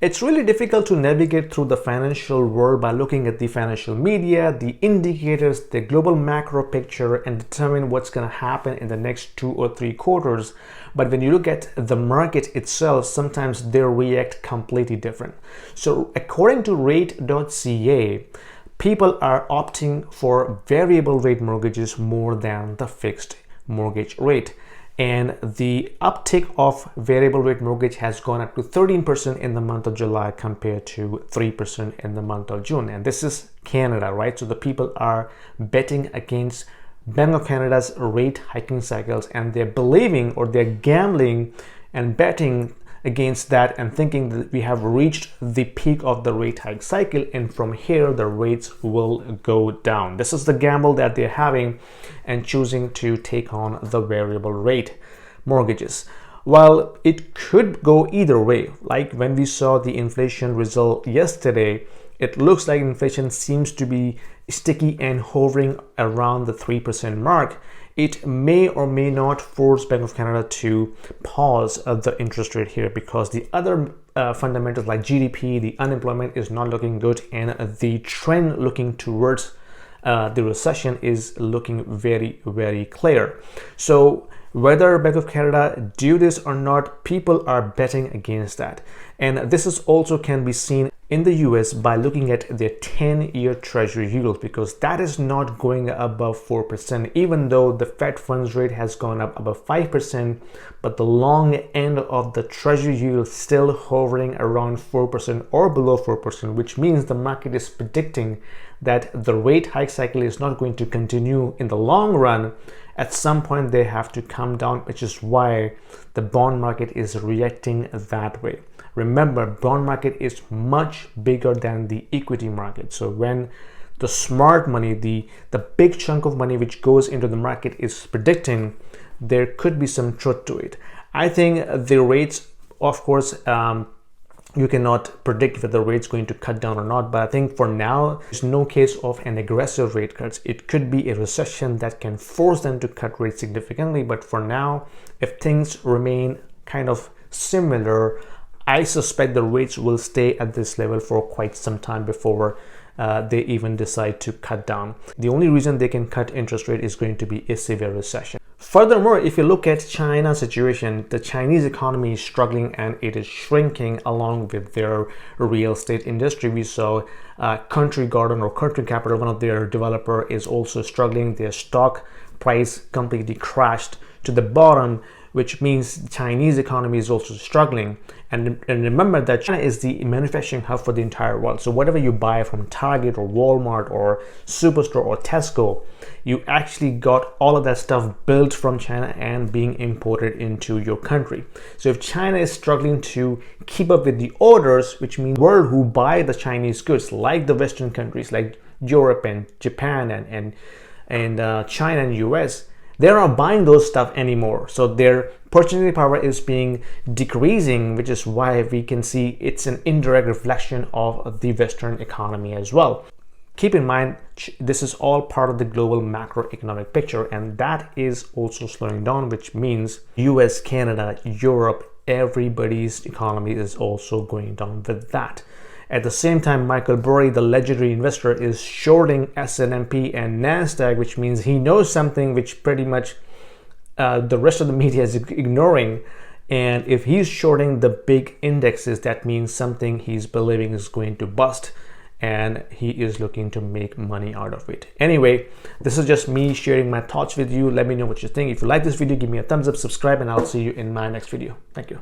It's really difficult to navigate through the financial world by looking at the financial media, the indicators, the global macro picture, and determine what's going to happen in the next 2 or 3 quarters. But when you look at the market itself, sometimes they react completely different. So according to rate.ca, people are opting for variable rate mortgages more than the fixed mortgage rate. And the uptick of variable rate mortgage has gone up to 13% in the month of July compared to 3% in the month of June. And this is Canada, right? So the people are betting against Bank of Canada's rate hiking cycles, and they're believing, or they're gambling and betting against that and thinking that we have reached the peak of the rate hike cycle, and from here the rates will go down. This is the gamble that they're having and choosing to take on the variable rate mortgages. While it could go either way, like when we saw the inflation result yesterday, it looks like inflation seems to be sticky and hovering around the 3% mark. It may or may not force Bank of Canada to pause the interest rate here, because the other fundamentals like GDP, the unemployment is not looking good, and the trend looking towards the recession is looking very, very clear. So whether Bank of Canada do this or not, people are betting against that. And this is also can be seen in the US by looking at their 10-year treasury yield, because that is not going above 4%, even though the Fed funds rate has gone up above 5%, but the long end of the treasury yield still hovering around 4% or below 4%, which means the market is predicting that the rate hike cycle is not going to continue in the long run. At some point they have to come down, which is why the bond market is reacting that way. Remember, bond market is much bigger than the equity market. So when the smart money, the big chunk of money which goes into the market is predicting, there could be some truth to it. I think the rates, of course, you cannot predict whether the rate's going to cut down or not, but I think for now there's no case of an aggressive rate cuts. It could be a recession that can force them to cut rates significantly, but for now, if things remain kind of similar, I suspect the rates will stay at this level for quite some time before they even decide to cut down. The only reason they can cut interest rate is going to be a severe recession. Furthermore, if you look at China's situation, the Chinese economy is struggling and it is shrinking along with their real estate industry. We saw Country Garden or Country Capital, one of their developer, is also struggling. Their stock price completely crashed to the bottom, which means the Chinese economy is also struggling. And remember that China is the manufacturing hub for the entire world. So whatever you buy from Target or Walmart or Superstore or Tesco, you actually got all of that stuff built from China and being imported into your country. So if China is struggling to keep up with the orders, which means the world who buy the Chinese goods, like the Western countries, like Europe and Japan and China and US, they're not buying those stuff anymore. So their purchasing power is being decreasing, which is why we can see it's an indirect reflection of the Western economy as well. Keep in mind, this is all part of the global macroeconomic picture, and that is also slowing down, which means US, Canada, Europe, everybody's economy is also going down with that. At the same time, Michael Burry, the legendary investor, is shorting S&P and NASDAQ, which means he knows something which pretty much the rest of the media is ignoring. And if he's shorting the big indexes, that means something he's believing is going to bust, and he is looking to make money out of it. Anyway, this is just me sharing my thoughts with you. Let me know what you think. If you like this video, give me a thumbs up, subscribe, and I'll see you in my next video. Thank you.